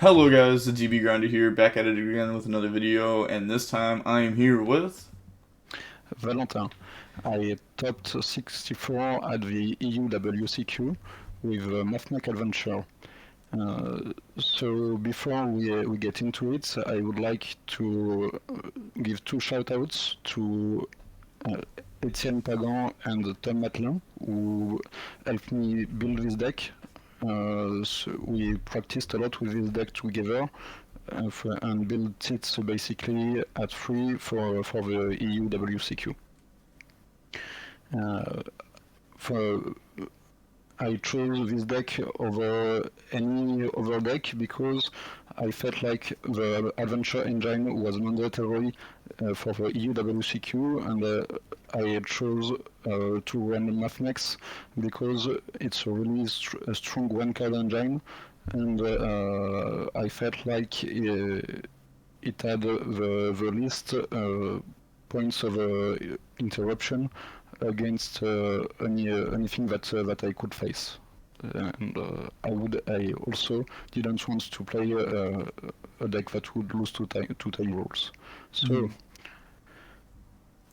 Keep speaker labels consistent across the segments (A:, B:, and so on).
A: Hello guys, the DB Grinder here, back at it again with another video, and this time I am here with...
B: Valentin. I topped 64 at the YuWCQ with Mathmech Adventure. So before we get into it, I would like to give two shout-outs to uh, Etienne Pagan and Tom Matlin, who helped me build this deck. So we practiced a lot with this deck together and built it basically at free for the YuWCQ. Uh, for I chose this deck over any other deck because I felt like the Adventure engine was mandatory for the EUWCQ, and I chose to run Mathmech because it's a really strong one-card engine, and I felt like it had the least points of interruption against anything that I could face. And I also didn't want to play a deck that would lose two time rules. So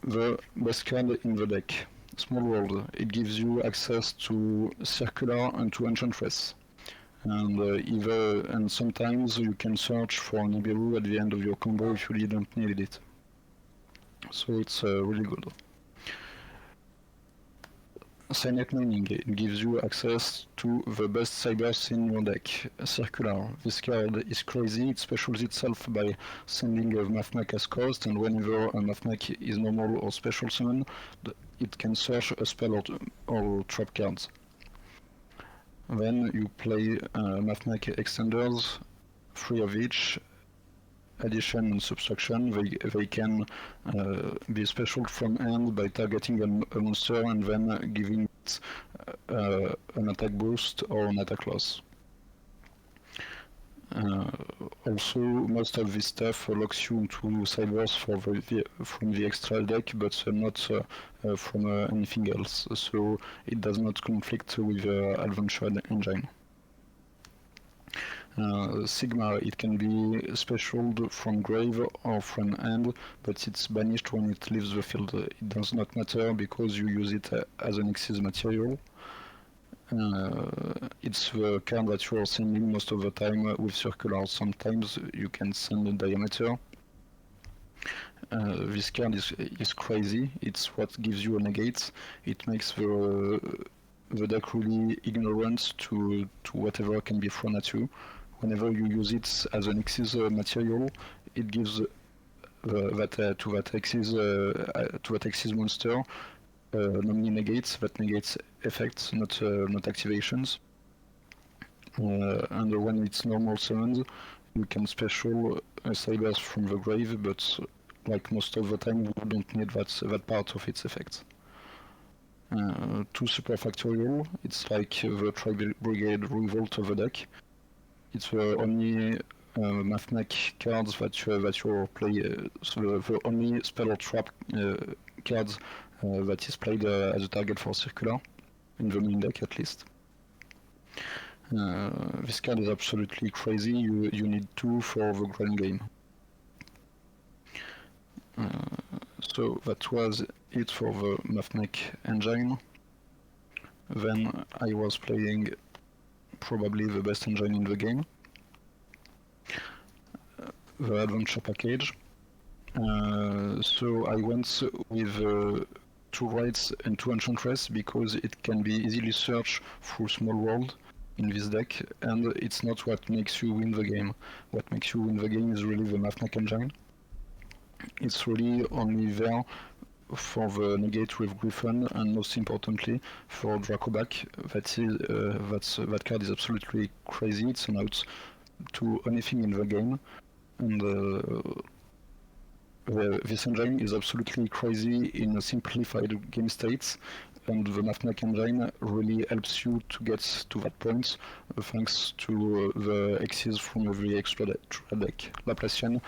B: the best card in the deck, Small World. It gives you access to Circular and to Enchantress. And sometimes you can search for Nibiru at the end of your combo if you didn't need it. So it's really good. Signet Mining, it gives you access to the best cybers in your deck. Circular, this card is crazy, it specials itself by sending a Mathmech as cost, and whenever a Mathmech is normal or special summon, it can search a spell or trap cards. Then you play Mathmech Extenders, 3 of each, addition and subtraction. They can be special from hand by targeting a monster and then giving it an attack boost or an attack loss. Also, most of this stuff locks you into cybers from the extra deck, but not from anything else, so it does not conflict with the Adventure engine. Sigma, it can be specialed from grave or from hand, but it's banished when it leaves the field. It does not matter because you use it as an excess material. It's the card that you are sending most of the time with Circular. Sometimes you can send a Diameter. This card is crazy. It's what gives you a negate. It makes the deck really ignorant to whatever can be thrown at you. Whenever you use it as an excess material, it gives to that excess monster normally negates that negates effects, not activations. And when it's normal summoned, you can special Cybers from the grave, but like most of the time, you don't need that part of its effects. 2 super factorial, it's like the Tri-Brigade Revolt of the deck. It's the only Mathmech cards that you play, so the only spell or trap cards that is played as a target for Circular, in the main deck at least. This card is absolutely crazy, you need 2 for the grand game. So that was it for the Mathmech engine. Then I was playing probably the best engine in the game, the Adventure package. So I went with 2 Rights and 2 Enchantress because it can be easily searched through Small World in this deck, and it's not what makes you win the game. What makes you win the game is really the Mathmech engine. It's really only there for the negate with Griffon, and most importantly for Dracoback. That card is absolutely crazy. It's an out to anything in the game, and this engine is absolutely crazy in a simplified game states, and the Mathmech engine really helps you to get to that point thanks to the X's from the extra deck. Laplacian,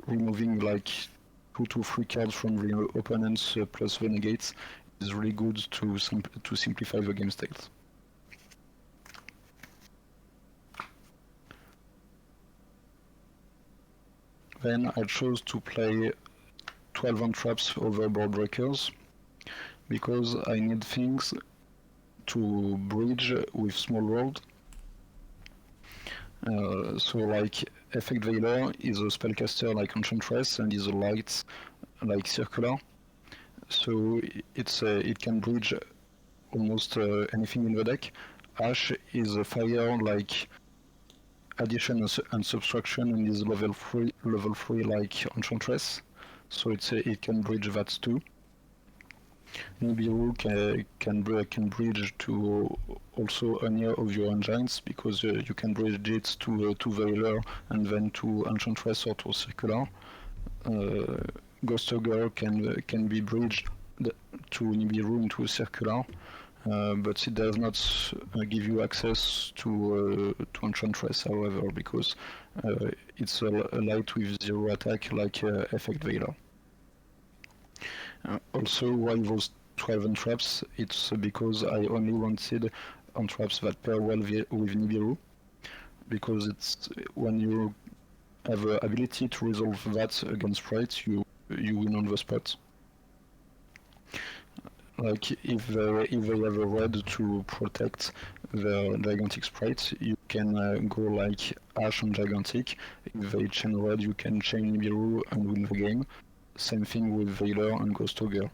B: removing like 2 to 3 cards from the opponents plus the negates is really good to simplify the game state. Then I chose to play 12 entraps over board breakers because I need things to bridge with small world. So like Effect Veiler is a spellcaster like Enchantress and is a light like Circular. So it can bridge almost anything in the deck. Ash is a fire like addition and subtraction and is level 3 like Enchantress. So it can bridge that too. Nibiru can bridge to also any of your engines because you can bridge it to Veiler and then to Enchantress or to Circular. Ghost Ogre can be bridged to Nibiru into Circular, but it does not give you access to Enchantress, however, because it's a light with 0 attack like Effect Veiler. Also, why those 12 entraps? It's because I only wanted entraps that pair well with Nibiru, because it's when you have the ability to resolve that against sprites, you win on the spot. Like if they have a red to protect the gigantic sprite, you can go like Ash and Gigantic. If they chain red, you can chain Nibiru and win the game. Same thing with Veiler and Ghost Ogre.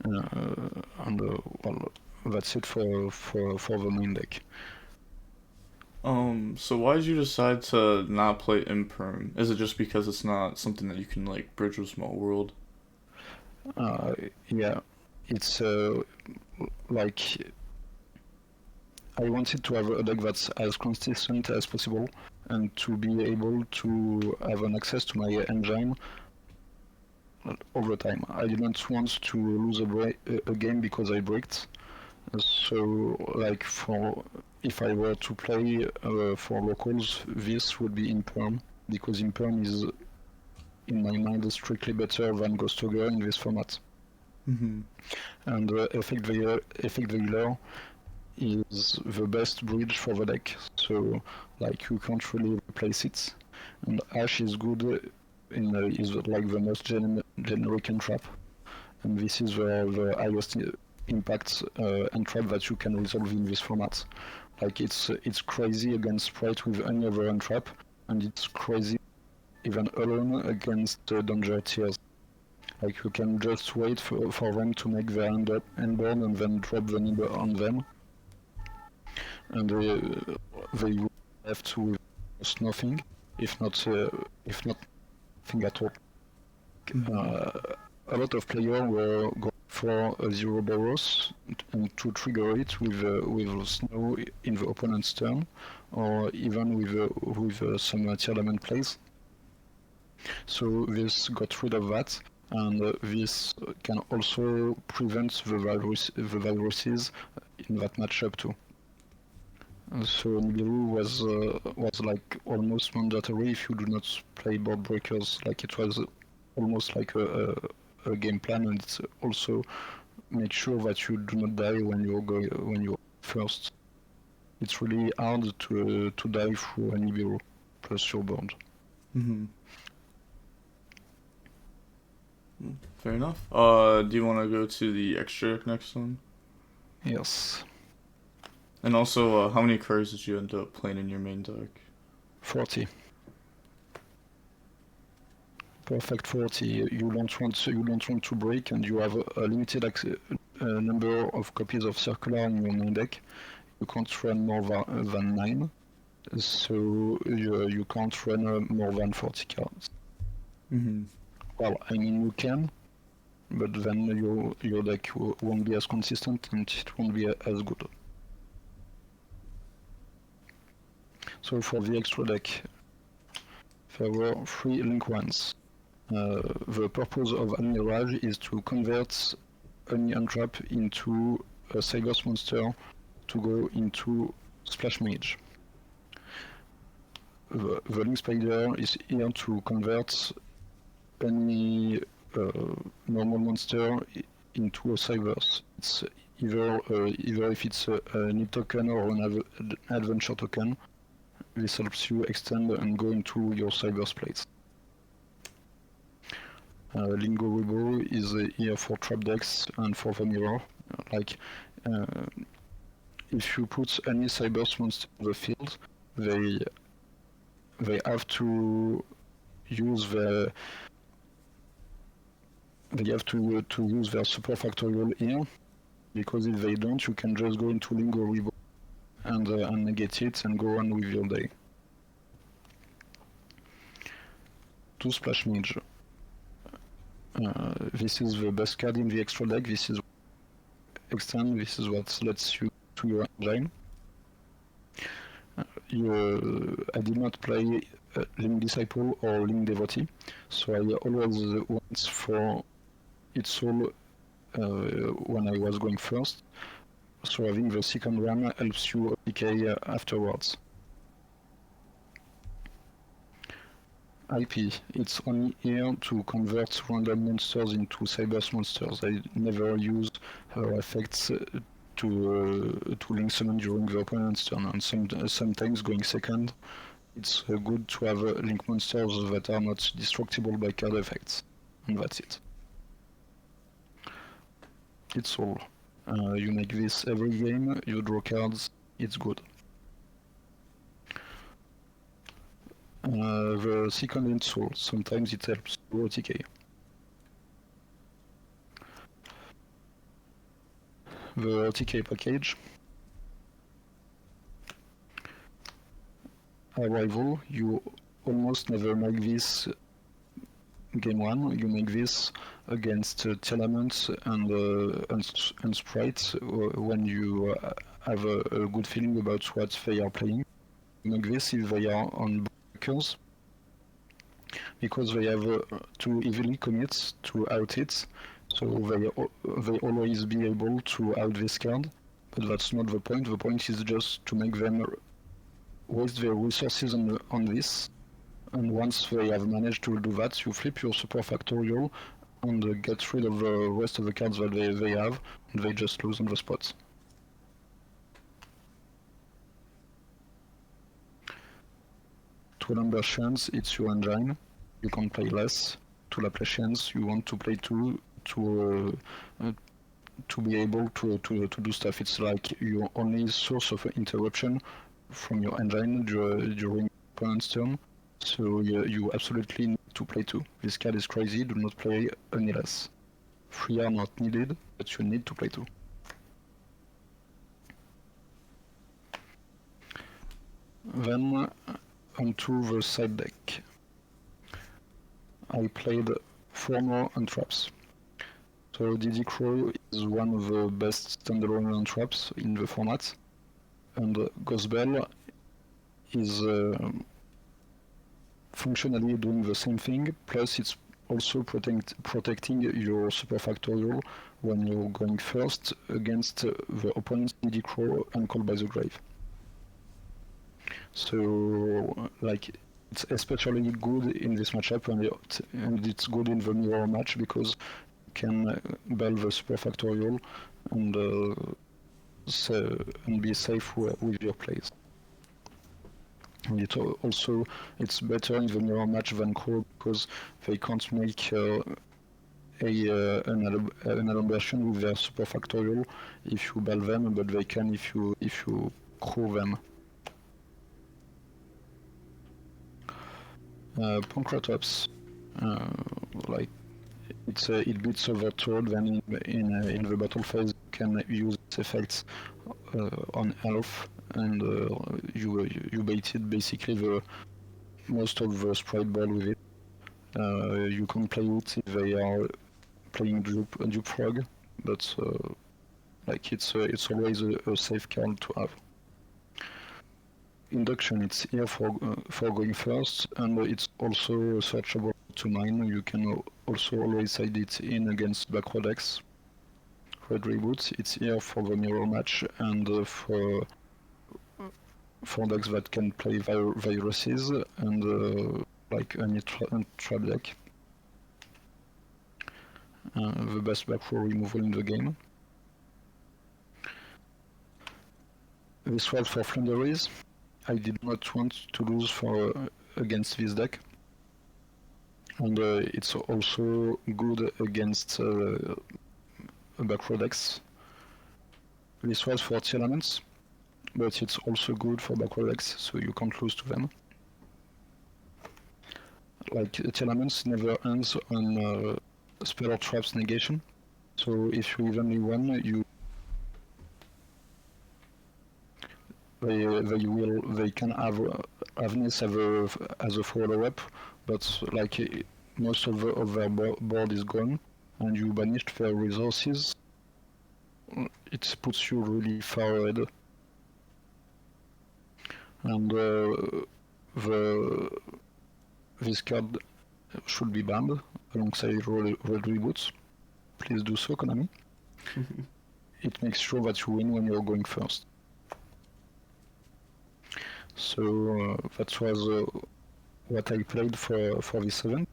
B: Well, that's it for the main deck.
A: So why did you decide to not play Imperm? Is it just because it's not something that you can like bridge with Small World?
B: Yeah, it's like I wanted to have a deck that's as consistent as possible and to be able to have an access to my engine over time. I didn't want to lose a game because I bricked. So, like if I were to play for locals, this would be Imperm because Imperm is, in my mind, strictly better than Ghost Ogre in this format.
A: Mm-hmm.
B: And Effect Veiler is the best bridge for the deck, so like you can't really replace it. And Ash is good is like the most generic entrap, and this is the highest impact entrap that you can resolve in this format. Like it's crazy against sprite with any other entrap, and it's crazy even alone against danger tiers. Like you can just wait for them to make their endboard and then drop the nibble on them, and they will left with almost nothing, if not nothing at all. A lot of players were going for a 0 Boros and to trigger it with snow in the opponent's turn, or even with some tier element plays. So this got rid of that, and this can also prevent the viruses in that matchup too. So Nibiru was like almost mandatory if you do not play board breakers. Like it was almost like a game plan, and it's also make sure that you do not die when you're first. It's really hard to die through a Nibiru plus your board.
A: Mm-hmm. Fair enough. Do you want to go to the extra next one?
B: Yes.
A: And also, how many cards did you end up playing in your main deck?
B: 40. Perfect 40. You don't want to break, and you have a limited number of copies of Circular in your main deck. You can't run more than 9, so you can't run more than 40 cards.
A: Mm-hmm.
B: Well, I mean you can, but then your deck won't be as consistent and it won't be as good. So for the extra deck, there were 3 link ones. The purpose of Mirage is to convert any entrap into a Cygos monster to go into Splash Mage. The Link Spider is here to convert any normal monster into a Cyverse. It's either if it's a need token or an adventure token. this helps you extend and go into your cyberspace. Lingo Rebel is here for trap decks and for the mirror. Like, if you put any cybers monster in the field, they have to use their use their super factorial here, because if they don't, you can just go into Lingo Rebel and negate it and go on with your day. 2 Splash Mage. This is the best card in the extra deck. This is extend. This is what lets you to your engine. I did not play Link Disciple or Link Devotee, so I always went for its soul when I was going first. So having the second one helps you decay afterwards. IP, it's only here to convert random monsters into Cybers monsters. I never use her effects to link summon during the opponent's turn, and sometimes going second, it's good to have link monsters that are not destructible by card effects, and that's it. It's all. You make this every game, you draw cards, it's good. The second insult, sometimes it helps to OTK. The OTK package. Arrival, you almost never make this game 1, you make this against Telements and Sprites when you have a good feeling about what they are playing. You make this if they are on blockers, because they have 2 easily commits to out it, so they always be able to out this card, but that's not the point. The point is just to make them waste their resources on this, and once they have managed to do that, you flip your super factorial and get rid of the rest of the cards that they have, and they just lose on the spot. To number chance, it's your engine. You can play less. To la play chance, you want to play 2 to be able to do stuff. It's like your only source of interruption from your engine during opponent's turn. So you absolutely need to play 2. This card is crazy, do not play any less. 3 are not needed, but you need to play 2. Then onto the side deck. I played 4 more untraps. So DD Crow is one of the best standalone untraps in the format, and Gospel is functionally doing the same thing, plus it's also protecting your super factorial when you're going first against the opponent's DD Crow and Call by the Grave. So, like, it's especially good in this matchup, and it's good in the mirror match because you can bell the super factorial and be safe with your plays. And it's better in the mirror match than Crow because they can't make an aberration with their super factorial if you bell them, but they can if you Crow them. Pancratops, like it beats over turret, then in the battle phase you can use its effects on health, and you baited basically the most of the sprite ball with it. You can play it if they are playing dupe frog, but like it's always a safe card to have. Induction, it's here for going first, and it's also searchable to mine. You can also always side it in against backrow decks. Red Reboot, it's here for the mirror match and for decks that can play viruses and like any trap deck. The best backrow removal in the game. This was for Flunderies. I did not want to lose for against this deck, and it's also good against back row decks. This was for Telements, but it's also good for back row decks, so you can't lose to them. Like Telements never ends on spell or traps negation, so if you have only one, they can have Avnis as a follow up, but like most of their board is gone, and you banished their resources. It puts you really far ahead, and this card should be banned alongside Red Reboots. Please do so, Konami. It makes sure that you win when you're going first. So that was what I played for this event.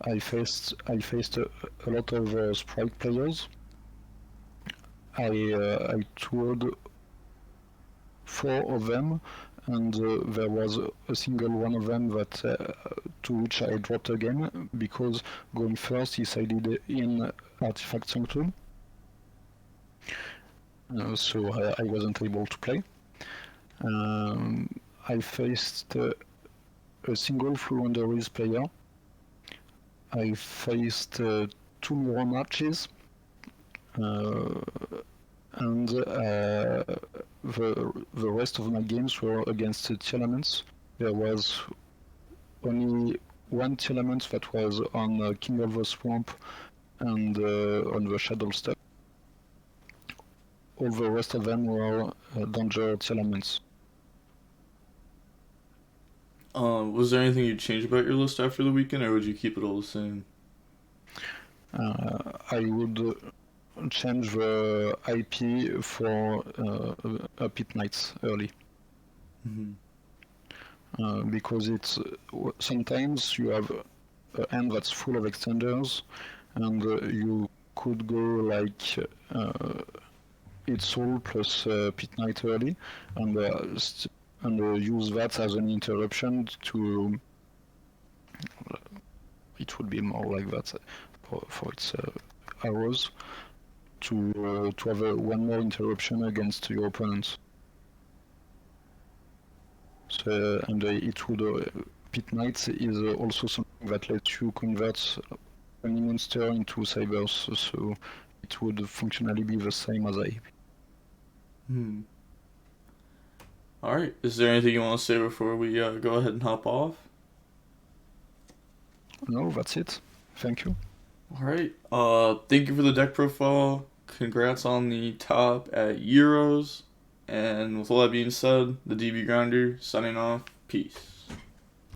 B: I faced a lot of Sprite players. I toured 4 of them, and there was a single one of them that to which I dropped a game because going first he sided in Artifact Sanctum, so I wasn't able to play. I faced a single Full Wonderies player. I faced 2 mirror matches, and the rest of my games were against Telements. There was only one Telement that was on King of the Swamp and on the Shadow Step. All the rest of them were Danger Telements.
A: Was there anything you'd change about your list after the weekend, or would you keep it all the same?
B: I would change the IP for Pit Knights early.
A: Mm-hmm.
B: Because it's sometimes you have an hand that's full of extenders, and you could go like It's Soul plus Pit Knight early, and use that as an interruption to. It would be more like that for its arrows to have one more interruption against your opponents. So, and it would Pit Knight is also something that lets you convert any monster into cybers, so it would functionally be the same as IP.
A: Alright, is there anything you want to say before we go ahead and hop off?
B: No, that's it. Thank you.
A: Alright, thank you for the deck profile. Congrats on the top at Euros. And with all that being said, the DB Grinder signing off. Peace.